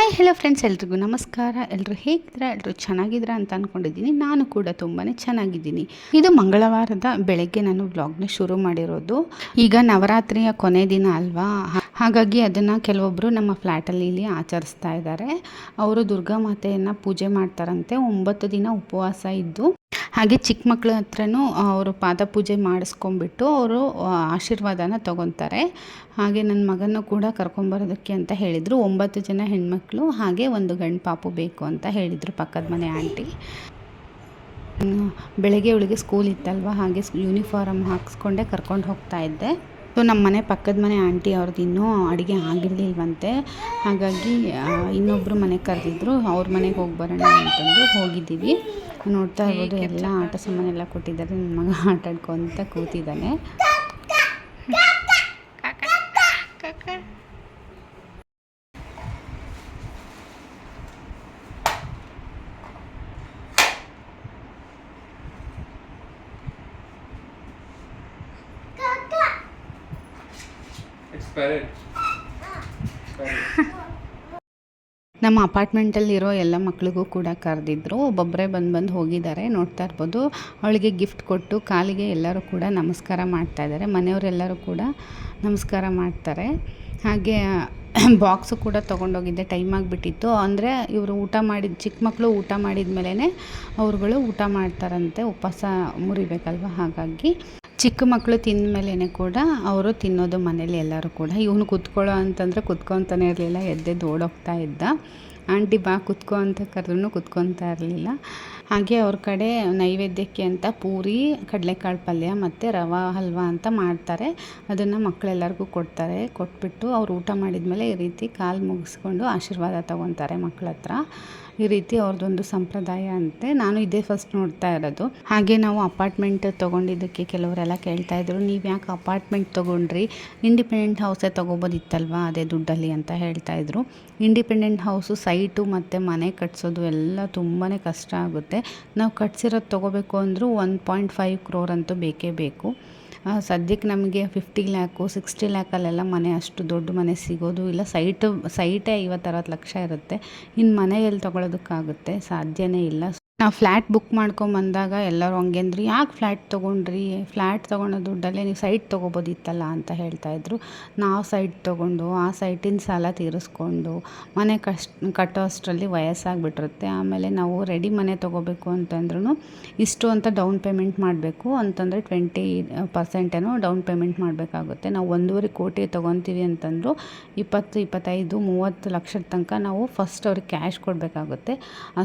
Hi hello friends, ಎಲ್ರಿಗೂ ನಮಸ್ಕಾರ. ಎಲ್ಲರೂ ಹೇಗಿದ್ದೀರಾ? ಎಲ್ಲರೂ ಚೆನ್ನಾಗಿದ್ದೀರಾ ಅಂತ ಅಂದ್ಕೊಂಡಿದ್ದೀನಿ. ನಾನು ಕೂಡ ತುಂಬಾ ಚೆನ್ನಾಗಿದ್ದೀನಿ. ಇದು ಮಂಗಳವಾರದ ಬೆಳಗ್ಗೆ ನಾನು ವ್ಲಾಗ್ನ ಶುರು ಮಾಡಿರೋದು. ಈಗ ನವರಾತ್ರಿಯ ಕೊನೆ ದಿನ ಅಲ್ವಾ, ಹಾಗಾಗಿ ಅದನ್ನು ಕೆಲವೊಬ್ಬರು ನಮ್ಮ ಫ್ಲ್ಯಾಟಲ್ಲಿ ಇಲ್ಲಿ ಆಚರಿಸ್ತಾ ಇದ್ದಾರೆ. ಅವರು ದುರ್ಗಾ ಮಾತೆಯನ್ನು ಪೂಜೆ ಮಾಡ್ತಾರಂತೆ. 9 ದಿನ ಉಪವಾಸ ಇದ್ದು, ಹಾಗೆ ಚಿಕ್ಕ ಮಕ್ಳ ಹತ್ರನೂ ಅವರು ಪಾದ ಪೂಜೆ ಮಾಡಿಸ್ಕೊಂಡ್ಬಿಟ್ಟು ಅವರು ಆಶೀರ್ವಾದನ ತಗೊತಾರೆ. ಹಾಗೆ ನನ್ನ ಮಗನೂ ಕೂಡ ಕರ್ಕೊಂಬರೋದಕ್ಕೆ ಅಂತ ಹೇಳಿದರು. 9 ಜನ ಹೆಣ್ಮಕ್ಳು ಹಾಗೆ ಒಂದು ಗಂಡು ಪಾಪು ಬೇಕು ಅಂತ ಹೇಳಿದರು ಪಕ್ಕದ ಮನೆ ಆಂಟಿ. ಬೆಳಗ್ಗೆ ಅವಳಿಗೆ ಸ್ಕೂಲ್ ಇತ್ತಲ್ವ, ಹಾಗೆ ಯೂನಿಫಾರ್ಮ್ ಹಾಕ್ಸ್ಕೊಂಡೆ ಕರ್ಕೊಂಡು ಹೋಗ್ತಾ ಇದ್ದೆ. ಸೊ ನಮ್ಮ ಮನೆ ಪಕ್ಕದ ಮನೆ ಆಂಟಿ ಅವ್ರದ್ದು ಇನ್ನೂ ಅಡುಗೆ ಆಗಿರಲಿಲ್ವಂತೆ. ಹಾಗಾಗಿ ಇನ್ನೊಬ್ಬರು ಮನೆಗೆ ಕರೆದಿದ್ರು, ಅವ್ರ ಮನೆಗೆ ಹೋಗಿ ಬರೋಣ ಅಂತಂದು ಹೋಗಿದ್ದೀವಿ. ನೋಡ್ತಾ ಇರ್ಬೋದು, ಎಲ್ಲ ಆಟ ಸಾಮಾನೆಲ್ಲ ಕೊಟ್ಟಿದ್ದಾರೆ. ನನ್ನ ಮಗ ಆಟ ಆಡ್ಕೊತ ಕೂತಿದ್ದಾನೆ. ನಮ್ಮ ಅಪಾರ್ಟ್ಮೆಂಟಲ್ಲಿರೋ ಎಲ್ಲ ಮಕ್ಳಿಗೂ ಕೂಡ ಕರೆದಿದ್ರು. ಒಬ್ಬೊಬ್ಬರೇ ಬಂದು ಹೋಗಿದ್ದಾರೆ. ನೋಡ್ತಾ ಇರ್ಬೋದು, ಅವಳಿಗೆ ಗಿಫ್ಟ್ ಕೊಟ್ಟು ಕಾಲಿಗೆ ಎಲ್ಲರೂ ಕೂಡ ನಮಸ್ಕಾರ ಮಾಡ್ತಾ ಇದ್ದಾರೆ. ಮನೆಯವರೆಲ್ಲರೂ ಕೂಡ ನಮಸ್ಕಾರ ಮಾಡ್ತಾರೆ. ಹಾಗೆ ಬಾಕ್ಸು ಕೂಡ ತೊಗೊಂಡೋಗಿದ್ದೆ, ಟೈಮ್ ಆಗಿಬಿಟ್ಟಿತ್ತು. ಅಂದರೆ ಇವರು ಊಟ ಮಾಡಿದ ಚಿಕ್ಕ ಮಕ್ಕಳು ಊಟ ಮಾಡಿದ ಮೇಲೇ ಅವ್ರುಗಳು ಊಟ ಮಾಡ್ತಾರಂತೆ, ಉಪವಾಸ ಮುರಿಬೇಕಲ್ವ. ಹಾಗಾಗಿ ಚಿಕ್ಕ ಮಕ್ಕಳು ತಿಂದ ಮೇಲೇ ಕೂಡ ಅವರು ತಿನ್ನೋದು ಮನೇಲಿ ಎಲ್ಲರೂ ಕೂಡ. ಇವನು ಕೂತ್ಕೊಳ್ಳೋ ಅಂತಂದರೆ ಕೂತ್ಕೊತಾನೆ ಇರಲಿಲ್ಲ, ಎದ್ದೆದ್ದು ಓಡೋಗ್ತಾ ಇದ್ದ. ಆಂಟಿ ಬಾ ಕೂತ್ಕೊ ಅಂತ ಕರೆದ್ರೂ ಕೂತ್ಕೊತಾ ಇರಲಿಲ್ಲ. ಹಾಗೆ ಅವ್ರ ಕಡೆ ನೈವೇದ್ಯಕ್ಕೆ ಅಂತ ಪೂರಿ, ಕಡಲೆಕಾಳು ಪಲ್ಯ ಮತ್ತು ರವಾ ಹಲ್ವಾ ಅಂತ ಮಾಡ್ತಾರೆ. ಅದನ್ನು ಮಕ್ಕಳೆಲ್ಲರಿಗೂ ಕೊಡ್ತಾರೆ. ಕೊಟ್ಬಿಟ್ಟು ಅವ್ರು ಊಟ ಮಾಡಿದ ಮೇಲೆ ಈ ರೀತಿ ಕಾಲು ಮುಗಿಸ್ಕೊಂಡು ಆಶೀರ್ವಾದ ತೊಗೊತಾರೆ ಮಕ್ಕಳ ಹತ್ರ. ಈ ರೀತಿ ಅವ್ರದ್ದೊಂದು ಸಂಪ್ರದಾಯ ಅಂತೆ. ನಾನು ಇದೇ ಫಸ್ಟ್ ನೋಡ್ತಾ ಇರೋದು. ಹಾಗೆ ನಾವು ಅಪಾರ್ಟ್ಮೆಂಟ್ ತೊಗೊಂಡಿದ್ದಕ್ಕೆ ಕೆಲವರೆಲ್ಲ ಕೇಳ್ತಾಯಿದ್ರು, ನೀವು ಯಾಕೆ ಅಪಾರ್ಟ್ಮೆಂಟ್ ತೊಗೊಂಡ್ರಿ, ಇಂಡಿಪೆಂಡೆಂಟ್ ಹೌಸೇ ತೊಗೋಬೋದಿತ್ತಲ್ವ ಅದೇ ದುಡ್ಡಲ್ಲಿ ಅಂತ ಹೇಳ್ತಾಯಿದ್ರು. ಇಂಡಿಪೆಂಡೆಂಟ್ ಹೌಸು ಸೈಟು ಮತ್ತು ಮನೆ ಕಟ್ಸೋದು ಎಲ್ಲ ತುಂಬಾ ಕಷ್ಟ ಆಗುತ್ತೆ. ನಾವು ಕಟ್ಸಿರೋದು ತೊಗೋಬೇಕು ಅಂದರೂ 1.5 crore ಅಂತೂ ಬೇಕೇ ಬೇಕು. ಸದ್ಯಕ್ಕೆ ನಮಗೆ 50 lakhs 60 lakhsಲ್ಲೆಲ್ಲ ಮನೆ, ಅಷ್ಟು ದೊಡ್ಡ ಮನೆ ಸಿಗೋದು ಇಲ್ಲ. ಸೈಟೇ 50-60 ಲಕ್ಷ ಇರುತ್ತೆ. ಇನ್ನು ಮನೆ ಎಲ್ಲಿ ತೊಗೊಳೋದಕ್ಕಾಗುತ್ತೆ? ಸಾಧ್ಯನೇ ಇಲ್ಲ. ನಾವು ಫ್ಲ್ಯಾಟ್ ಬುಕ್ ಮಾಡ್ಕೊಂಬಂದಾಗ ಎಲ್ಲರೂ ಹಂಗೆ ಅಂದರು, ಯಾಕೆ ಫ್ಲ್ಯಾಟ್ ತೊಗೊಂಡ್ರಿ, ಫ್ಲ್ಯಾಟ್ ತೊಗೊಳೋ ದುಡ್ಡಲ್ಲೇ ನೀವು ಸೈಟ್ ತೊಗೋಬೋದಿತ್ತಲ್ಲ ಅಂತ ಹೇಳ್ತಾಯಿದ್ರು. ನಾವು ಸೈಟ್ ತೊಗೊಂಡು ಆ ಸೈಟಿನ ಸಾಲ ತೀರಿಸ್ಕೊಂಡು ಮನೆ ಕಟ್ಟೋ ಅಷ್ಟರಲ್ಲಿ ವಯಸ್ಸಾಗಿಬಿಟ್ಟಿರುತ್ತೆ. ಆಮೇಲೆ ನಾವು ರೆಡಿ ಮನೆ ತೊಗೋಬೇಕು ಅಂತಂದ್ರೂ ಇಷ್ಟು ಅಂತ ಡೌನ್ ಪೇಮೆಂಟ್ ಮಾಡಬೇಕು ಅಂತಂದರೆ 20% ಡೌನ್ ಪೇಮೆಂಟ್ ಮಾಡಬೇಕಾಗುತ್ತೆ. ನಾವು 1.5 ಕೋಟಿ ತೊಗೊತೀವಿ ಅಂತಂದರೂ 20, 25, 30 ಲಕ್ಷದ ತನಕ ನಾವು ಫಸ್ಟ್ ಅವ್ರಿಗೆ ಕ್ಯಾಶ್ ಕೊಡಬೇಕಾಗುತ್ತೆ.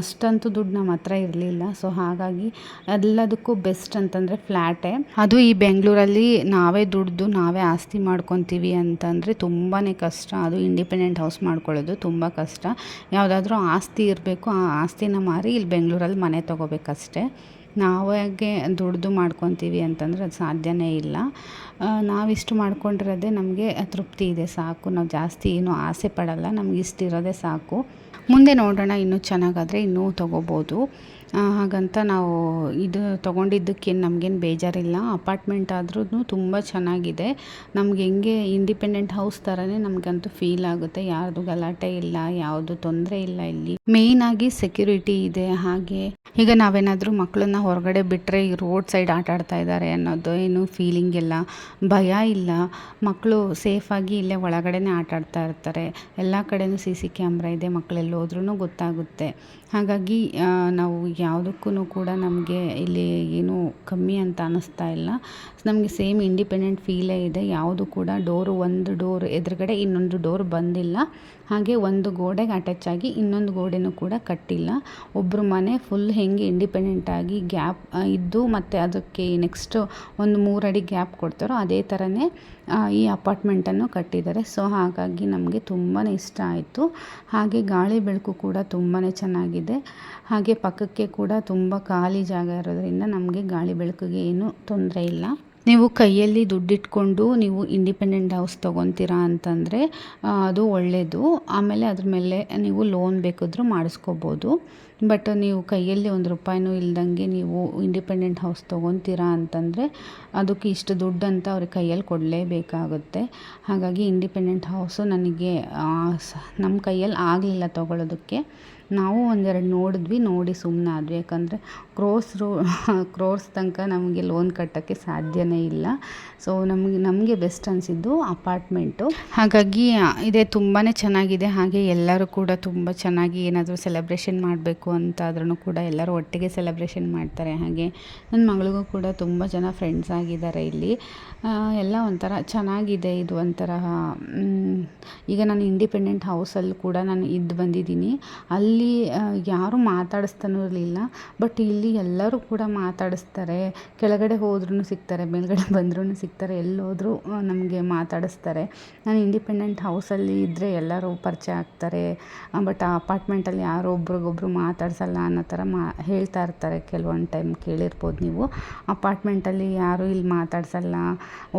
ಅಷ್ಟಂತೂ ದುಡ್ಡು ನಮ್ಮ ಹತ್ರ ಇರಲಿಲ್ಲ. ಸೊ ಹಾಗಾಗಿ ಎಲ್ಲದಕ್ಕೂ ಬೆಸ್ಟ್ ಅಂತಂದರೆ ಫ್ಲ್ಯಾಟೇ. ಅದು ಈ ಬೆಂಗಳೂರಲ್ಲಿ ನಾವೇ ದುಡ್ದು ನಾವೇ ಆಸ್ತಿ ಮಾಡ್ಕೊತೀವಿ ಅಂತಂದರೆ ತುಂಬಾ ಕಷ್ಟ. ಅದು ಇಂಡಿಪೆಂಡೆಂಟ್ ಹೌಸ್ ಮಾಡ್ಕೊಳ್ಳೋದು ತುಂಬ ಕಷ್ಟ. ಯಾವುದಾದ್ರೂ ಆಸ್ತಿ ಇರಬೇಕು, ಆ ಆಸ್ತಿನ ಮಾರಿ ಇಲ್ಲಿ ಬೆಂಗಳೂರಲ್ಲಿ ಮನೆ ತೊಗೋಬೇಕಷ್ಟೆ. ನಾವಾಗೆ ದುಡ್ದು ಮಾಡ್ಕೊತೀವಿ ಅಂತಂದರೆ ಅದು ಸಾಧ್ಯನೇ ಇಲ್ಲ. ನಾವಿಷ್ಟು ಮಾಡ್ಕೊಂಡಿರೋದೇ ನಮಗೆ ತೃಪ್ತಿ ಇದೆ, ಸಾಕು. ನಾವು ಜಾಸ್ತಿ ಏನೂ ಆಸೆ ಪಡಲ್ಲ, ನಮ್ಗೆ ಇಷ್ಟಿರೋದೇ ಸಾಕು. ಮುಂದೆ ನೋಡೋಣ, ಇನ್ನೂ ಚೆನ್ನಾಗಾದರೆ ಇನ್ನೂ ತೊಗೋಬೋದು. ಹಾಗಂತ ನಾವು ಇದು ತೊಗೊಂಡಿದ್ದಕ್ಕೇನು ನಮಗೇನು ಬೇಜಾರಿಲ್ಲ. ಅಪಾರ್ಟ್ಮೆಂಟ್ ಆದ್ರೂ ತುಂಬ ಚೆನ್ನಾಗಿದೆ. ನಮ್ಗೆ ಹೆಂಗೆ ಇಂಡಿಪೆಂಡೆಂಟ್ ಹೌಸ್ ಥರನೇ ನಮಗಂತೂ ಫೀಲ್ ಆಗುತ್ತೆ. ಯಾರ್ದು ಗಲಾಟೆ ಇಲ್ಲ, ಯಾವುದು ತೊಂದರೆ ಇಲ್ಲ. ಇಲ್ಲಿ ಮೇಯ್ನಾಗಿ ಸೆಕ್ಯೂರಿಟಿ ಇದೆ. ಹಾಗೆ ಈಗ ನಾವೇನಾದರೂ ಮಕ್ಕಳನ್ನ ಹೊರಗಡೆ ಬಿಟ್ಟರೆ ಈ ರೋಡ್ ಸೈಡ್ ಆಟ ಆಡ್ತಾ ಇದ್ದಾರೆ ಅನ್ನೋದು ಏನು ಫೀಲಿಂಗ್ ಇಲ್ಲ, ಭಯ ಇಲ್ಲ. ಮಕ್ಕಳು ಸೇಫಾಗಿ ಇಲ್ಲೇ ಒಳಗಡೆನೇ ಆಟ ಆಡ್ತಾ ಇರ್ತಾರೆ. ಎಲ್ಲ ಕಡೆಯೂ CC ಕ್ಯಾಮ್ರಾ ಇದೆ, ಮಕ್ಕಳೆಲ್ಲ ಹೋದ್ರೂ ಗೊತ್ತಾಗುತ್ತೆ. ಹಾಗಾಗಿ ನಾವು ಯಾವುದಕ್ಕೂ ಕೂಡ ನಮಗೆ ಇಲ್ಲಿ ಏನೂ ಕಮ್ಮಿ ಅಂತ ಅನ್ನಿಸ್ತಾ ಇಲ್ಲ. ನಮಗೆ ಸೇಮ್ ಇಂಡಿಪೆಂಡೆಂಟ್ ಫೀಲೇ ಇದೆ. ಯಾವುದು ಕೂಡ ಒಂದು ಡೋರ್ ಎದುರುಗಡೆ ಇನ್ನೊಂದು ಡೋರ್ ಬಂದಿಲ್ಲ. ಹಾಗೆ ಒಂದು ಗೋಡೆಗೆ ಅಟ್ಯಾಚ್ ಆಗಿ ಇನ್ನೊಂದು ಗೋಡೆನೂ ಕೂಡ ಕಟ್ಟಿಲ್ಲ. ಒಬ್ಬರು ಮನೆ ಫುಲ್ ಹೆಂಗೆ ಇಂಡಿಪೆಂಡೆಂಟಾಗಿ ಗ್ಯಾಪ್ ಇದ್ದು ಮತ್ತು ಅದಕ್ಕೆ ನೆಕ್ಸ್ಟು ಒಂದು 3 ಅಡಿ ಗ್ಯಾಪ್ ಕೊಡ್ತಾರೋ ಅದೇ ಥರನೇ ಈ ಅಪಾರ್ಟ್ಮೆಂಟನ್ನು ಕಟ್ಟಿದ್ದಾರೆ. ಸೊ ಹಾಗಾಗಿ ನಮಗೆ ತುಂಬಾ ಇಷ್ಟ ಆಯಿತು. ಹಾಗೆ ಗಾಳಿ ಬೆಳಕು ಕೂಡ ತುಂಬಾ ಚೆನ್ನಾಗಿದೆ. ಹಾಗೆ ಪಕ್ಕಕ್ಕೆ ಕೂಡ ತುಂಬ ಖಾಲಿ ಜಾಗ ಇರೋದರಿಂದ ನಮಗೆ ಗಾಳಿ ಬೆಳಕಿಗೆ ಏನೂ ತೊಂದರೆ ಇಲ್ಲ. ನೀವು ಕೈಯಲ್ಲಿ ದುಡ್ಡಿಟ್ಕೊಂಡು ನೀವು ಇಂಡಿಪೆಂಡೆಂಟ್ ಹೌಸ್ ತೊಗೊತೀರಾ ಅಂತಂದರೆ ಅದು ಒಳ್ಳೆಯದು. ಆಮೇಲೆ ಅದ್ರ ಮೇಲೆ ನೀವು ಲೋನ್ ಬೇಕಾದರೂ ಮಾಡಿಸ್ಕೋಬೋದು. ಬಟ್ ನೀವು ಕೈಯಲ್ಲಿ ₹1 ಇಲ್ದಂಗೆ ನೀವು ಇಂಡಿಪೆಂಡೆಂಟ್ ಹೌಸ್ ತೊಗೊತೀರಾ ಅಂತಂದರೆ ಅದಕ್ಕೆ ಇಷ್ಟು ದುಡ್ಡು ಅಂತ ಅವ್ರಿಗೆ ಕೈಯಲ್ಲಿ ಕೊಡಲೇಬೇಕಾಗುತ್ತೆ. ಹಾಗಾಗಿ ಇಂಡಿಪೆಂಡೆಂಟ್ ಹೌಸು ನನಗೆ ನಮ್ಮ ಕೈಯಲ್ಲಿ ಆಗಲಿಲ್ಲ ತೊಗೊಳೋದಕ್ಕೆ. ನಾವು ಒಂದೆರಡು ನೋಡಿದ್ವಿ, ನೋಡಿ ಸುಮ್ಮನಾದ್ವಿ. ಯಾಕಂದರೆ ಕ್ರೋರ್ಸ್ ತನಕ ನಮಗೆ ಲೋನ್ ಕಟ್ಟೋಕ್ಕೆ ಸಾಧ್ಯವೇ ಇಲ್ಲ. ಸೊ ನಮಗೆ ಬೆಸ್ಟ್ ಅನಿಸಿದ್ದು ಅಪಾರ್ಟ್ಮೆಂಟು. ಹಾಗಾಗಿ ಇದೇ ತುಂಬಾ ಚೆನ್ನಾಗಿದೆ. ಹಾಗೆ ಎಲ್ಲರೂ ಕೂಡ ತುಂಬ ಚೆನ್ನಾಗಿ ಏನಾದರೂ ಸೆಲೆಬ್ರೇಷನ್ ಮಾಡಬೇಕು ಅಂತಾದ್ರೂ ಕೂಡ ಎಲ್ಲರೂ ಒಟ್ಟಿಗೆ ಸೆಲೆಬ್ರೇಷನ್ ಮಾಡ್ತಾರೆ. ಹಾಗೆ ನನ್ನ ಮಗಳಿಗೂ ಕೂಡ ತುಂಬ ಜನ ಫ್ರೆಂಡ್ಸ್ ಆಗಿದ್ದಾರೆ ಇಲ್ಲಿ. ಎಲ್ಲ ಒಂಥರ ಚೆನ್ನಾಗಿದೆ. ಇದು ಒಂಥರ ಈಗ ನಾನು ಇಂಡಿಪೆಂಡೆಂಟ್ ಹೌಸಲ್ಲಿ ಕೂಡ ನಾನು ಇದ್ದು ಬಂದಿದ್ದೀನಿ. ಅಲ್ಲಿ ಯಾರೂ ಮಾತಾಡಿಸ್ತಾನೂ ಇರಲಿಲ್ಲ. ಬಟ್ ಇಲ್ಲಿ ಎಲ್ಲರೂ ಕೂಡ ಮಾತಾಡಿಸ್ತಾರೆ. ಕೆಳಗಡೆ ಹೋದ್ರೂ ಸಿಗ್ತಾರೆ, ಮೇಲ್ಗಡೆ ಬಂದ್ರೂ ಸಿಗ್ತಾರೆ, ಎಲ್ಲೋದ್ರೂ ನಮಗೆ ಮಾತಾಡಿಸ್ತಾರೆ. ನಾನು ಇಂಡಿಪೆಂಡೆಂಟ್ ಹೌಸಲ್ಲಿ ಇದ್ದರೆ ಎಲ್ಲರೂ ಪರಿಚಯ ಆಗ್ತಾರೆ. ಬಟ್ ಆ ಅಪಾರ್ಟ್ಮೆಂಟಲ್ಲಿ ಯಾರೋ ಒಬ್ರಿಗೊಬ್ರು ಮಾತಾಡ್ಸಲ್ಲ ಅನ್ನೋ ಥರ ಹೇಳ್ತಾ ಇರ್ತಾರೆ. ಕೆಲವೊಂದು ಟೈಮ್ ಕೇಳಿರ್ಬೋದು ನೀವು. ಅಪಾರ್ಟ್ಮೆಂಟಲ್ಲಿ ಯಾರೂ ಇಲ್ಲಿ ಮಾತಾಡ್ಸಲ್ಲ,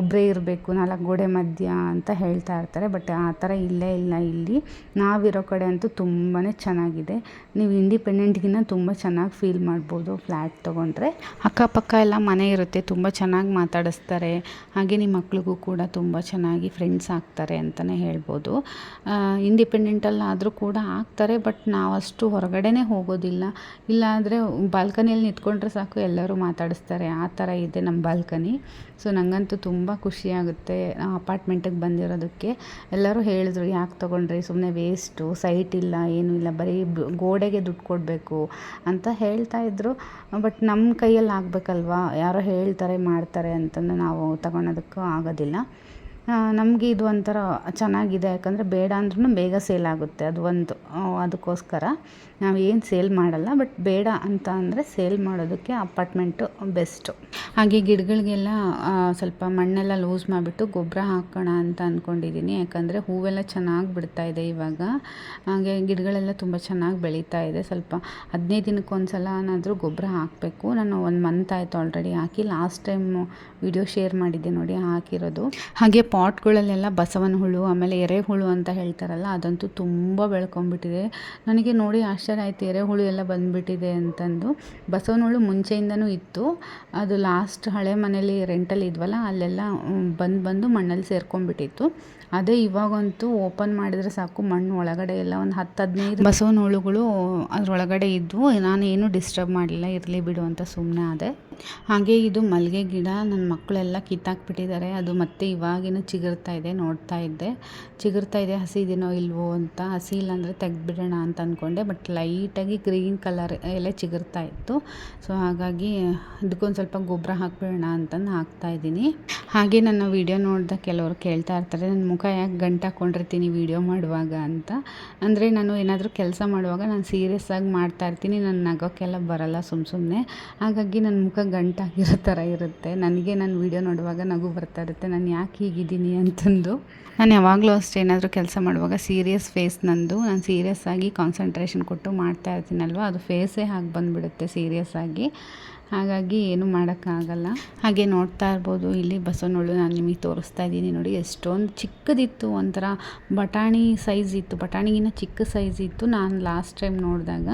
ಒಬ್ಬರೇ ಇರಬೇಕು 4 ಗೋಡೆ ಮಧ್ಯ ಅಂತ ಹೇಳ್ತಾ ಇರ್ತಾರೆ. ಬಟ್ ಆ ಥರ ಇಲ್ಲೇ ಇಲ್ಲ. ಇಲ್ಲಿ ನಾವಿರೋ ಕಡೆ ಅಂತೂ ತುಂಬಾ ಚೆನ್ನಾಗಿದೆ. ನೀವು ಇಂಡಿಪೆಂಡೆಂಟ್ಗಿನ್ನ ತುಂಬ ಚೆನ್ನಾಗಿ ಫೀಲ್ ಮಾಡ್ಬೋದು ಫ್ಲ್ಯಾಟ್ ತೊಗೊಂಡ್ರೆ. ಅಕ್ಕಪಕ್ಕ ಎಲ್ಲ ಮನೆ ಇರುತ್ತೆ, ತುಂಬ ಚೆನ್ನಾಗಿ ಮಾತಾಡಿಸ್ತಾರೆ. ಹಾಗೆ ನಿಮ್ಮ ಮಕ್ಳಿಗೂ ಕೂಡ ತುಂಬ ಚೆನ್ನಾಗಿ ಫ್ರೆಂಡ್ಸ್ ಆಗ್ತಾರೆ ಅಂತಲೇ ಹೇಳ್ಬೋದು. ಇಂಡಿಪೆಂಡೆಂಟಲ್ಲಾದರೂ ಕೂಡ ಆಗ್ತಾರೆ. ಬಟ್ ನಾವು ಅಷ್ಟು ಹೊರಗಡೆನೇ ಹೋಗೋದಿಲ್ಲ. ಇಲ್ಲಾಂದರೆ ಬಾಲ್ಕನಿಯಲ್ಲಿ ನಿಂತ್ಕೊಂಡ್ರೆ ಸಾಕು, ಎಲ್ಲರೂ ಮಾತಾಡಿಸ್ತಾರೆ. ಆ ಥರ ಇದೆ ನಮ್ಮ ಬಾಲ್ಕನಿ. ಸೊ ನನಗಂತೂ ತುಂಬ ಖುಷಿಯಾಗುತ್ತೆ ಅಪಾರ್ಟ್ಮೆಂಟಿಗೆ ಬಂದಿರೋದಕ್ಕೆ. ಎಲ್ಲರೂ ಹೇಳಿದ್ರು, ಯಾಕೆ ತೊಗೊಂಡ್ರಿ, ಸುಮ್ಮನೆ ವೇಸ್ಟು, ಸೈಟ್ ಇಲ್ಲ, ಏನೂ ಇಲ್ಲ, ಬರೀ ಗೋಡೆಗೆ ದುಡ್ಡು ಕೊಡಬೇಕು ಅಂತ ಹೇಳ್ತಾ ಇದ್ರು. ಬಟ್ ನಮ್ಮ ಕೈಯಲ್ಲಿ ಆಗಬೇಕಲ್ವಾ, ಯಾರೋ ಹೇಳ್ತಾರೆ ಮಾಡ್ತಾರೆ ಅಂತಂದು ನಾವು ತಗೊಳೋದಕ್ಕೂ ಆಗೋದಿಲ್ಲ. ನಮಗೆ ಇದು ಒಂಥರ ಚೆನ್ನಾಗಿದೆ. ಯಾಕಂದರೆ ಬೇಡ ಅಂದ್ರೂ ಬೇಗ ಸೇಲ್ ಆಗುತ್ತೆ. ಅದು ಒಂದು ಅದಕ್ಕೋಸ್ಕರ ನಾವು ಏನು ಸೇಲ್ ಮಾಡಲ್ಲ. ಬಟ್ ಬೇಡ ಅಂತ ಅಂದರೆ ಸೇಲ್ ಮಾಡೋದಕ್ಕೆ ಅಪಾರ್ಟ್ಮೆಂಟು ಬೆಸ್ಟು. ಹಾಗೆ ಗಿಡಗಳಿಗೆಲ್ಲ ಸ್ವಲ್ಪ ಮಣ್ಣೆಲ್ಲ ಲೂಸ್ ಮಾಡಿಬಿಟ್ಟು ಗೊಬ್ಬರ ಹಾಕೋಣ ಅಂತ ಅಂದ್ಕೊಂಡಿದ್ದೀನಿ. ಯಾಕಂದರೆ ಹೂವೆಲ್ಲ ಚೆನ್ನಾಗಿ ಬಿಡ್ತಾಯಿದೆ ಇವಾಗ. ಹಾಗೆ ಗಿಡಗಳೆಲ್ಲ ತುಂಬ ಚೆನ್ನಾಗಿ ಬೆಳೀತಾ ಇದೆ. ಸ್ವಲ್ಪ 15 ದಿನಕ್ಕೊಂದು ಸಲನಾದರೂ ಗೊಬ್ಬರ ಹಾಕಬೇಕು. ನಾನು 1 ಮಂತ್ ಆಯಿತು ಆಲ್ರೆಡಿ ಹಾಕಿ. ಲಾಸ್ಟ್ ಟೈಮ್ ವಿಡಿಯೋ ಶೇರ್ ಮಾಡಿದ್ದೆ ನೋಡಿ, ಹಾಕಿರೋದು. ಹಾಗೆ ಪಾಟ್ಗಳಲ್ಲೆಲ್ಲ ಬಸವನ ಹುಳು, ಆಮೇಲೆ ಎರೆಹುಳು ಅಂತ ಹೇಳ್ತಾರಲ್ಲ, ಅದಂತೂ ತುಂಬ ಬೆಳ್ಕೊಂಡ್ಬಿಟ್ಟಿದೆ. ನನಗೆ ನೋಡಿ ಆಶ್ಚರ್ಯ ಆಯಿತು, ಎರೆಹುಳು ಎಲ್ಲ ಬಂದುಬಿಟ್ಟಿದೆ ಅಂತಂದು. ಬಸವನ ಹುಳು ಮುಂಚೆಯಿಂದನೂ ಇತ್ತು. ಅದು ಲಾಸ್ಟ್ ಹಳೆ ಮನೇಲಿ ರೆಂಟಲ್ಲಿ ಇದ್ವಲ್ಲ, ಅಲ್ಲೆಲ್ಲ ಬಂದು ಮಣ್ಣಲ್ಲಿ ಸೇರ್ಕೊಂಡ್ಬಿಟ್ಟಿತ್ತು. ಅದೇ ಇವಾಗಂತೂ ಓಪನ್ ಮಾಡಿದರೆ ಸಾಕು, ಮಣ್ಣು ಒಳಗಡೆ ಎಲ್ಲ ಒಂದು 10-15 ಬಸವನ ಹುಳುಗಳು ಅದರೊಳಗಡೆ ಇದ್ವು. ನಾನು ಏನೂ ಡಿಸ್ಟರ್ಬ್ ಮಾಡಲಿಲ್ಲ, ಇರಲಿ ಬಿಡು ಅಂತ ಸುಮ್ಮನೆ ಆದೆ. ಹಾಗೆ ಇದು ಮಲ್ಲಿಗೆ ಗಿಡ ನನ್ನ ಮಕ್ಕಳೆಲ್ಲ ಕಿತ್ತಾಕ್ಬಿಟ್ಟಿದ್ದಾರೆ. ಅದು ಮತ್ತೆ ಇವಾಗಿನ ಚಿಗುರ್ತಾ ಇದೆ, ನೋಡ್ತಾ ಇದ್ದೆ. ಚಿಗುರ್ತಾ ಇದೆ, ಹಸಿದಿನೋ ಇಲ್ವೋ ಅಂತ. ಹಸಿ ಇಲ್ಲ ಅಂದರೆ ತೆಗೆದ್ಬಿಡೋಣ ಅಂತ ಅಂದ್ಕೊಂಡೆ. ಬಟ್ ಲೈಟಾಗಿ ಗ್ರೀನ್ ಕಲರ್ ಎಲೆ ಚಿಗುರ್ತಾ ಇತ್ತು. ಸೊ ಹಾಗಾಗಿ ಇದಕ್ಕೊಂದು ಸ್ವಲ್ಪ ಗೊಬ್ಬರ ಹಾಕ್ಬಿಡೋಣ ಅಂತಂದು ಹಾಕ್ತಾಯಿದ್ದೀನಿ. ಹಾಗೆ ನನ್ನ ವೀಡಿಯೋ ನೋಡಿದ ಕೆಲವರು ಕೇಳ್ತಾ ಇರ್ತಾರೆ, ನನ್ನ ಮುಖ ಯಾಕೆ ಗಂಟು ಹಾಕ್ಕೊಂಡಿರ್ತೀನಿ ವೀಡಿಯೋ ಮಾಡುವಾಗ ಅಂತ. ಅಂದರೆ ನಾನು ಏನಾದರೂ ಕೆಲಸ ಮಾಡುವಾಗ ನಾನು ಸೀರಿಯಸ್ ಆಗಿ ಮಾಡ್ತಾಯಿರ್ತೀನಿ. ನನ್ನ ನಗೋಕ್ಕೆಲ್ಲ ಬರಲ್ಲ ಸುಮ್ಮನೆ. ಹಾಗಾಗಿ ನನ್ನ ಮುಖ ಗಂಟಾಗಿರೋ ಥರ ಇರುತ್ತೆ. ನನಗೆ ನಾನು ವೀಡಿಯೋ ನೋಡುವಾಗ ನಗು ಬರ್ತಾ ಇರುತ್ತೆ, ನಾನು ಯಾಕೆ ಹೀಗಿದ್ದೀನಿ ಅಂತಂದು. ನಾನು ಯಾವಾಗಲೂ ಅಷ್ಟೇ, ಏನಾದರೂ ಕೆಲಸ ಮಾಡುವಾಗ ಸೀರಿಯಸ್ ಫೇಸ್ ನಂದು. ನಾನು ಸೀರಿಯಸ್ ಆಗಿ ಕಾನ್ಸಂಟ್ರೇಷನ್ ಕೊಟ್ಟು ಮಾಡ್ತಾ ಇರ್ತೀನಲ್ವ, ಅದು ಫೇಸೇ ಹಾಗೆ ಬಂದುಬಿಡುತ್ತೆ ಸೀರಿಯಸ್ ಆಗಿ. ಹಾಗಾಗಿ ಏನು ಮಾಡೋಕ್ಕಾಗಲ್ಲ. ಹಾಗೆ ನೋಡ್ತಾ ಇರ್ಬೋದು, ಇಲ್ಲಿ ಬಸವನ ಹುಳು ನಾನು ನಿಮಗೆ ತೋರಿಸ್ತಾ ಇದ್ದೀನಿ ನೋಡಿ. ಎಷ್ಟೊಂದು ಚಿಕ್ಕದಿತ್ತು, ಒಂಥರ ಬಟಾಣಿ ಸೈಜ್ ಇತ್ತು, ಬಟಾಣಿಗಿನ್ನ ಚಿಕ್ಕ ಸೈಜ್ ಇತ್ತು ನಾನು ಲಾಸ್ಟ್ ಟೈಮ್ ನೋಡಿದಾಗ.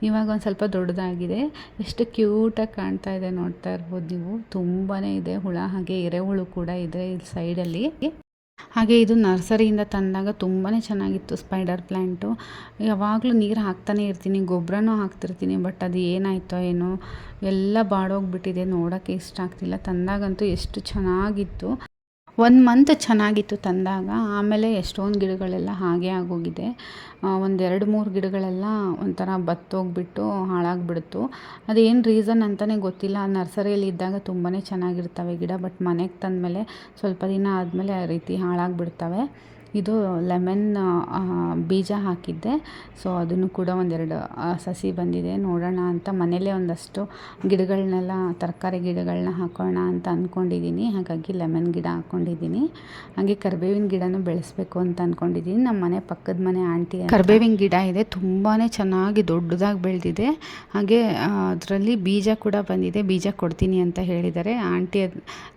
ಇವಾಗ ಒಂದು ಸ್ವಲ್ಪ ದೊಡ್ಡದಾಗಿದೆ. ಎಷ್ಟು ಕ್ಯೂಟಾಗಿ ಕಾಣ್ತಾ ಇದೆ ನೋಡ್ತಾ ಇರ್ಬೋದು ನೀವು. ತುಂಬಾ ಇದೆ ಹುಳ. ಹಾಗೆ ಎರೆಹುಳು ಕೂಡ ಇದೆ ಇಲ್ಲಿ ಸೈಡಲ್ಲಿ. ಹಾಗೆ ಇದು ನರ್ಸರಿಯಿಂದ ತಂದಾಗ ತುಂಬಾ ಚೆನ್ನಾಗಿತ್ತು ಸ್ಪೈಡರ್ ಪ್ಲ್ಯಾಂಟು. ಯಾವಾಗಲೂ ನೀರು ಹಾಕ್ತಾನೆ ಇರ್ತೀನಿ, ಗೊಬ್ಬರನೂ ಹಾಕ್ತಿರ್ತೀನಿ. ಬಟ್ ಅದು ಏನಾಯಿತೋ ಏನೋ ಎಲ್ಲ ಬಾಡೋಗ್ಬಿಟ್ಟಿದೆ, ನೋಡೋಕ್ಕೆ ಇಷ್ಟ ಆಗ್ತಿಲ್ಲ. ತಂದಾಗಂತೂ ಎಷ್ಟು ಚೆನ್ನಾಗಿತ್ತು. 1 ಮಂತ್ ಚೆನ್ನಾಗಿತ್ತು ತಂದಾಗ. ಆಮೇಲೆ ಎಷ್ಟೊಂದು ಗಿಡಗಳೆಲ್ಲ ಹಾಗೆ ಆಗೋಗಿದೆ. 1-2-3 ಗಿಡಗಳೆಲ್ಲ ಒಂಥರ ಬತ್ತೋಗ್ಬಿಟ್ಟು ಹಾಳಾಗಿಬಿಡ್ತು. ಅದೇನು ರೀಸನ್ ಅಂತಲೇ ಗೊತ್ತಿಲ್ಲ. ನರ್ಸರಿಯಲ್ಲಿ ಇದ್ದಾಗ ತುಂಬಾ ಚೆನ್ನಾಗಿರ್ತವೆ ಗಿಡ. ಬಟ್ ಮನೆಗೆ ತಂದಮೇಲೆ ಸ್ವಲ್ಪ ದಿನ ಆದಮೇಲೆ ಆ ರೀತಿ ಹಾಳಾಗಿಬಿಡ್ತವೆ. ಇದು ಲೆಮನ್ ಬೀಜ ಹಾಕಿದ್ದೆ. ಸೊ ಅದನ್ನು ಕೂಡ 1-2 ಸಸಿ ಬಂದಿದೆ. ನೋಡೋಣ ಅಂತ ಮನೇಲೇ ಒಂದಷ್ಟು ಗಿಡಗಳನ್ನೆಲ್ಲ, ತರಕಾರಿ ಗಿಡಗಳನ್ನ ಹಾಕೋಣ ಅಂತ ಅಂದ್ಕೊಂಡಿದ್ದೀನಿ. ಹಾಗಾಗಿ ಲೆಮನ್ ಗಿಡ ಹಾಕ್ಕೊಂಡಿದ್ದೀನಿ. ಹಾಗೆ ಕರಿಬೇವಿನ ಗಿಡನೂ ಬೆಳೆಸಬೇಕು ಅಂತ ಅಂದ್ಕೊಂಡಿದ್ದೀನಿ. ನಮ್ಮ ಮನೆ ಪಕ್ಕದ ಮನೆ ಆಂಟಿ ಕರಿಬೇವಿನ ಗಿಡ ಇದೆ, ತುಂಬಾ ಚೆನ್ನಾಗಿ ದೊಡ್ಡದಾಗಿ ಬೆಳೆದಿದೆ. ಹಾಗೆ ಅದರಲ್ಲಿ ಬೀಜ ಕೂಡ ಬಂದಿದೆ, ಬೀಜ ಕೊಡ್ತೀನಿ ಅಂತ ಹೇಳಿದ್ದಾರೆ ಆಂಟಿ.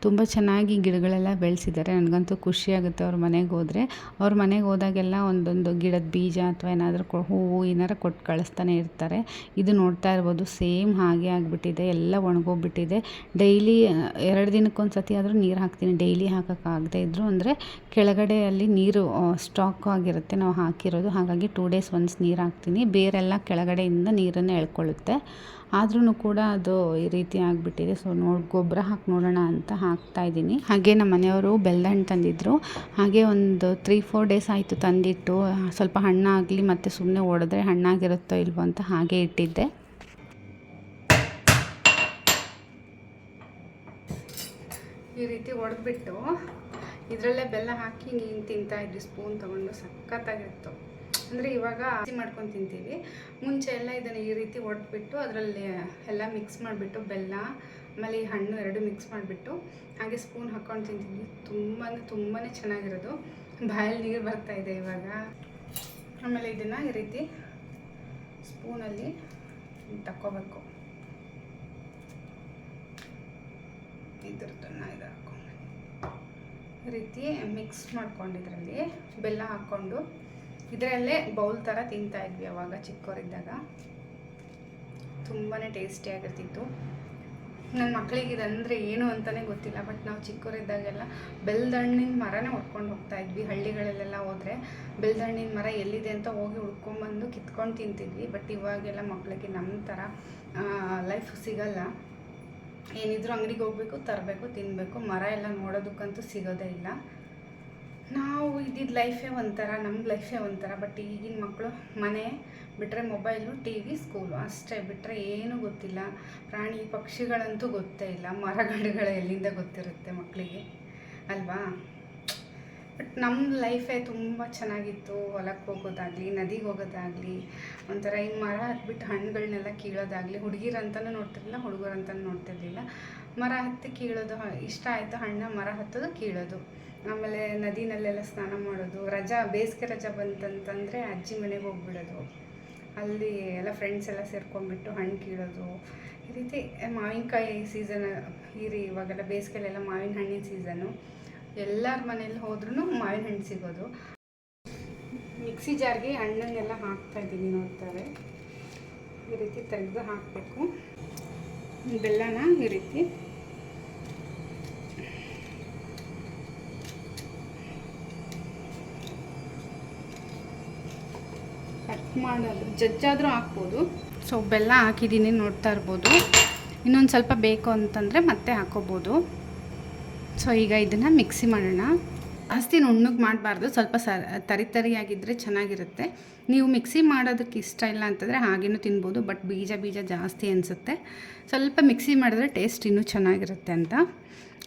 ತುಂಬ ಚೆನ್ನಾಗಿ ಗಿಡಗಳೆಲ್ಲ ಬೆಳೆಸಿದ್ದಾರೆ. ನನಗಂತೂ ಖುಷಿಯಾಗುತ್ತೆ ಅವ್ರ ಮನೆಗೆ ಹೋದರೆ. ಅವ್ರ ಮನೆಗೆ ಹೋದಾಗೆಲ್ಲ ಒಂದೊಂದು ಗಿಡದ ಬೀಜ ಅಥವಾ ಏನಾದರೂ ಹೂವು ಏನಾರು ಕೊಟ್ಟು ಕಳಿಸ್ತಾನೆ ಇರ್ತಾರೆ. ಇದು ನೋಡ್ತಾ ಇರ್ಬೋದು ಸೇಮ್ ಹಾಗೆ ಆಗಿಬಿಟ್ಟಿದೆ, ಎಲ್ಲ ಒಣಗೋಗ್ಬಿಟ್ಟಿದೆ. ಡೈಲಿ 2 ದಿನಕ್ಕೊಂದು ಸತಿ ಆದರೂ ನೀರು ಹಾಕ್ತೀನಿ. ಡೈಲಿ ಹಾಕೋಕ್ಕಾಗದೇ ಇದ್ದರೂ ಅಂದರೆ ಕೆಳಗಡೆ ಅಲ್ಲಿ ನೀರು ಸ್ಟಾಕ್ ಆಗಿರುತ್ತೆ ನಾವು ಹಾಕಿರೋದು, ಹಾಗಾಗಿ 2 ಡೇಸ್ ಒನ್ಸ್ ನೀರು ಹಾಕ್ತೀನಿ. ಬೇರೆಲ್ಲ ಕೆಳಗಡೆಯಿಂದ ನೀರನ್ನು ಎಳ್ಕೊಳ್ಳುತ್ತೆ. ಆದ್ರೂ ಕೂಡ ಅದು ಈ ರೀತಿ ಆಗಿಬಿಟ್ಟಿದೆ. ಸೊ ಗೊಬ್ಬರ ಹಾಕಿ ನೋಡೋಣ ಅಂತ ಹಾಕ್ತಾಯಿದ್ದೀನಿ. ಹಾಗೆ ನಮ್ಮ ಮನೆಯವರು ಬೆಲ್ಲದ ಹಣ್ಣು ತಂದಿದ್ದರು. ಹಾಗೆ ಒಂದು 3-4 ಡೇಸ್ ಆಯಿತು ತಂದಿಟ್ಟು. ಸ್ವಲ್ಪ ಹಣ್ಣಾಗಲಿ ಮತ್ತು ಸುಮ್ಮನೆ ಒಡೆದ್ರೆ ಹಣ್ಣಾಗಿರುತ್ತೋ ಇಲ್ವೋ ಅಂತ ಹಾಗೆ ಇಟ್ಟಿದ್ದೆ. ಈ ರೀತಿ ಒಡೆದ್ಬಿಟ್ಟು ಇದರಲ್ಲೇ ಬೆಲ್ಲ ಹಾಕಿ ನೀನು ತಿಂತಾಯಿದ್ವಿ ಸ್ಪೂನ್ ತೊಗೊಂಡು. ಸಖತ್ತಾಗಿತ್ತು. ಅಂದರೆ ಇವಾಗ ಮಾಡ್ಕೊಂಡು ತಿಂತೀವಿ. ಮುಂಚೆ ಎಲ್ಲ ಇದನ್ನು ಈ ರೀತಿ ಒಡೆದ್ಬಿಟ್ಟು ಅದರಲ್ಲಿ ಎಲ್ಲ ಮಿಕ್ಸ್ ಮಾಡಿಬಿಟ್ಟು ಬೆಲ್ಲ ಆಮೇಲೆ ಈ ಹಣ್ಣು 2 ಮಿಕ್ಸ್ ಮಾಡಿಬಿಟ್ಟು ಹಾಗೆ ಸ್ಪೂನ್ ಹಾಕ್ಕೊಂಡು ತಿಂತೀವಿ. ತುಂಬಾ ಚೆನ್ನಾಗಿರೋದು. ಬಾಯಲ್ಲಿ ನೀರು ಬರ್ತಾಯಿದೆ ಇವಾಗ. ಆಮೇಲೆ ಇದನ್ನು ಈ ರೀತಿ ಸ್ಪೂನಲ್ಲಿ ತಕ್ಕೋಬೇಕು. ಇದ್ರದ್ದನ್ನು ಇದು ಹಾಕ್ಕೊಂಡು ಈ ರೀತಿ ಮಿಕ್ಸ್ ಮಾಡ್ಕೊಂಡಿದ್ರಲ್ಲಿ ಬೆಲ್ಲ ಹಾಕ್ಕೊಂಡು ಇದರಲ್ಲೇ ಬೌಲ್ ಥರ ತಿಂತಾಯಿದ್ವಿ ಅವಾಗ ಚಿಕ್ಕವರಿದ್ದಾಗ. ತುಂಬಾ ಟೇಸ್ಟಿಯಾಗಿರ್ತಿತ್ತು. ನನ್ನ ಮಕ್ಕಳಿಗೆ ಇದಂದರೆ ಏನು ಅಂತಲೇ ಗೊತ್ತಿಲ್ಲ. ಬಟ್ ನಾವು ಚಿಕ್ಕವರಿದ್ದಾಗೆಲ್ಲ ಬೆಲ್ಲದ ಹಣ್ಣಿನ ಮರನೇ ಹೊಡ್ಕೊಂಡು ಹೋಗ್ತಾಯಿದ್ವಿ. ಹಳ್ಳಿಗಳಲ್ಲೆಲ್ಲ ಹೋದರೆ ಬೆಲ್ಲದ ಹಣ್ಣಿನ ಮರ ಎಲ್ಲಿದೆ ಅಂತ ಹೋಗಿ ಹುಡ್ಕೊಂಬಂದು ಕಿತ್ಕೊಂಡು ತಿಂತಿದ್ವಿ. ಬಟ್ ಇವಾಗೆಲ್ಲ ಮಕ್ಕಳಿಗೆ ನಮ್ಮ ಥರ ಲೈಫ್ ಸಿಗಲ್ಲ. ಏನಿದ್ರು ಅಂಗಡಿಗೆ ಹೋಗಬೇಕು, ತರಬೇಕು, ತಿನ್ನಬೇಕು. ಮರ ಎಲ್ಲ ನೋಡೋದಕ್ಕಂತೂ ಸಿಗೋದೇ ಇಲ್ಲ. ನಾವು ಇದ್ದಿದ್ದ ಲೈಫೇ ಒಂಥರ, ನಮ್ಮ ಲೈಫೇ ಒಂಥರ. ಬಟ್ ಈಗಿನ ಮಕ್ಕಳು ಮನೆ ಬಿಟ್ಟರೆ ಮೊಬೈಲು, TV, ಸ್ಕೂಲು ಅಷ್ಟೇ ಬಿಟ್ಟರೆ ಏನೂ ಗೊತ್ತಿಲ್ಲ. ಪ್ರಾಣಿ ಪಕ್ಷಿಗಳಂತೂ ಗೊತ್ತೇ ಇಲ್ಲ. ಮರಗಿಡಗಳು ಎಲ್ಲಿಂದ ಗೊತ್ತಿರುತ್ತೆ ಮಕ್ಕಳಿಗೆ ಅಲ್ವಾ? ಬಟ್ ನಮ್ಮ ಲೈಫೇ ತುಂಬ ಚೆನ್ನಾಗಿತ್ತು. ಹೊಲಕ್ಕೆ ಹೋಗೋದಾಗಲಿ, ನದಿಗೆ ಹೋಗೋದಾಗಲಿ, ಒಂಥರ ಈ ಮರ ಹತ್ಬಿಟ್ಟು ಹಣ್ಣುಗಳನ್ನೆಲ್ಲ ಕೀಳೋದಾಗಲಿ. ಹುಡುಗಿರಂತನೂ ನೋಡ್ತಿರಲಿಲ್ಲ, ಹುಡುಗರಂತನೂ ನೋಡ್ತಿರ್ಲಿಲ್ಲ. ಮರ ಹತ್ತಿ ಕೀಳೋದು ಇಷ್ಟ ಆಯಿತು, ಹಣ್ಣು ಮರ ಹತ್ತೋದು ಕೀಳೋದು. ಆಮೇಲೆ ನದಿನಲ್ಲೆಲ್ಲ ಸ್ನಾನ ಮಾಡೋದು. ಬೇಸಿಗೆ ರಜೆ ಬಂತಂತಂದರೆ ಅಜ್ಜಿ ಮನೆಗೆ ಹೋಗ್ಬಿಡೋದು. ಅಲ್ಲಿ ಎಲ್ಲ ಫ್ರೆಂಡ್ಸ್ ಎಲ್ಲ ಸೇರ್ಕೊಂಡ್ಬಿಟ್ಟು ಹಣ್ಣು ಕೀಳೋದು. ಈ ರೀತಿ ಮಾವಿನಕಾಯಿ ಸೀಸನ್ ಇವಾಗೆಲ್ಲ ಬೇಸಿಗೆಲೆಲ್ಲ ಮಾವಿನ ಹಣ್ಣಿನ ಸೀಸನು. ಎಲ್ಲರ ಮನೇಲಿ ಹೋದ್ರೂ ಮಾವಿನ ಹಣ್ಣು ಸಿಗೋದು. ಮಿಕ್ಸಿ ಜಾರ್ಗೆ ಹಣ್ಣನ್ನೆಲ್ಲ ಹಾಕ್ತಾಯಿದ್ದೀನಿ ನೋಡ್ತಾರೆ. ಈ ರೀತಿ ತೆಗೆದು ಹಾಕಬೇಕು. ಬೆಲ್ಲನ ಈ ರೀತಿ ಕಟ್ ಮಾಡೋದು, ಜಜ್ಜಾದರೂ ಹಾಕ್ಬೋದು. ಸೊ ಬೆಲ್ಲ ಹಾಕಿದ್ದೀನಿ ನೋಡ್ತಾ ಇರ್ಬೋದು. ಇನ್ನೊಂದು ಸ್ವಲ್ಪ ಬೇಕು ಅಂತಂದರೆ ಮತ್ತೆ ಹಾಕೋಬೋದು. ಸೊ ಈಗ ಇದನ್ನು ಮಿಕ್ಸಿ ಮಾಡೋಣ. ಜಾಸ್ತಿ ನುಣ್ಣಗೆ ಮಾಡಬಾರ್ದು, ಸ್ವಲ್ಪ ತರಿಯಾಗಿದ್ದರೆ ಚೆನ್ನಾಗಿರುತ್ತೆ. ನೀವು ಮಿಕ್ಸಿ ಮಾಡೋದಕ್ಕೆ ಇಷ್ಟ ಇಲ್ಲ ಅಂತಂದರೆ ಹಾಗೇನೂ ತಿನ್ಬೋದು. ಬಟ್ ಬೀಜ ಜಾಸ್ತಿ ಅನಿಸುತ್ತೆ. ಸ್ವಲ್ಪ ಮಿಕ್ಸಿ ಮಾಡಿದ್ರೆ ಟೇಸ್ಟ್ ಇನ್ನೂ ಚೆನ್ನಾಗಿರುತ್ತೆ ಅಂತ.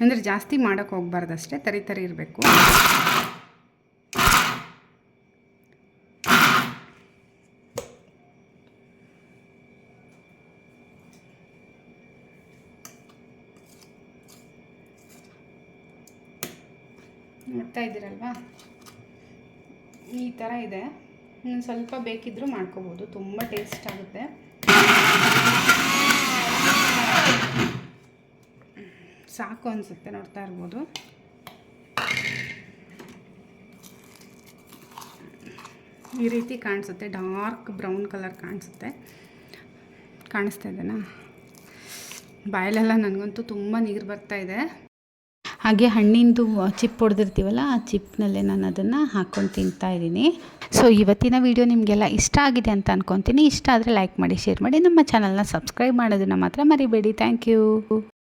ಅಂದರೆ ಜಾಸ್ತಿ ಮಾಡೋಕ್ಕೆ ಹೋಗ್ಬಾರ್ದು, ಅಷ್ಟೇ ತರಿ ಇರಬೇಕು. ನೋಡ್ತಾ ಇದ್ದೀರಲ್ವಾ, ಈ ಥರ ಇದೆ. ಇನ್ನು ಸ್ವಲ್ಪ ಬೇಕಿದ್ದರೂ ಮಾಡ್ಕೋಬೋದು, ತುಂಬ ಟೇಸ್ಟ್ ಆಗುತ್ತೆ. ಸಾಕು ಅನಿಸುತ್ತೆ, ನೋಡ್ತಾ ಇರ್ಬೋದು. ಈ ರೀತಿ ಕಾಣಿಸುತ್ತೆ, ಡಾರ್ಕ್ ಬ್ರೌನ್ ಕಲರ್ ಕಾಣಿಸ್ತಾ ಇದೆನಾ? ಬಾಯಲ್ಲೆಲ್ಲ ನನಗಂತೂ ತುಂಬ ನೀರು ಬರ್ತಾಯಿದೆ. ಹಾಗೆ ಹಣ್ಣಿಂದು ಚಿಪ್ ಹೊಡೆದಿರ್ತೀವಲ್ಲ, ಆ ಚಿಪ್ನಲ್ಲೇ ನಾನು ಅದನ್ನು ಹಾಕ್ಕೊಂಡು ತಿಂತಾಯಿದ್ದೀನಿ. ಸೊ ಇವತ್ತಿನ ವಿಡಿಯೋ ನಿಮಗೆಲ್ಲ ಇಷ್ಟ ಆಗಿದೆ ಅಂತ ಅಂದ್ಕೊತೀನಿ. ಇಷ್ಟ ಆದರೆ ಲೈಕ್ ಮಾಡಿ, ಶೇರ್ ಮಾಡಿ, ನಮ್ಮ ಚಾನಲ್ನ ಸಬ್ಸ್ಕ್ರೈಬ್ ಮಾಡೋದನ್ನು ಮಾತ್ರ ಮರಿಬೇಡಿ. Thank you.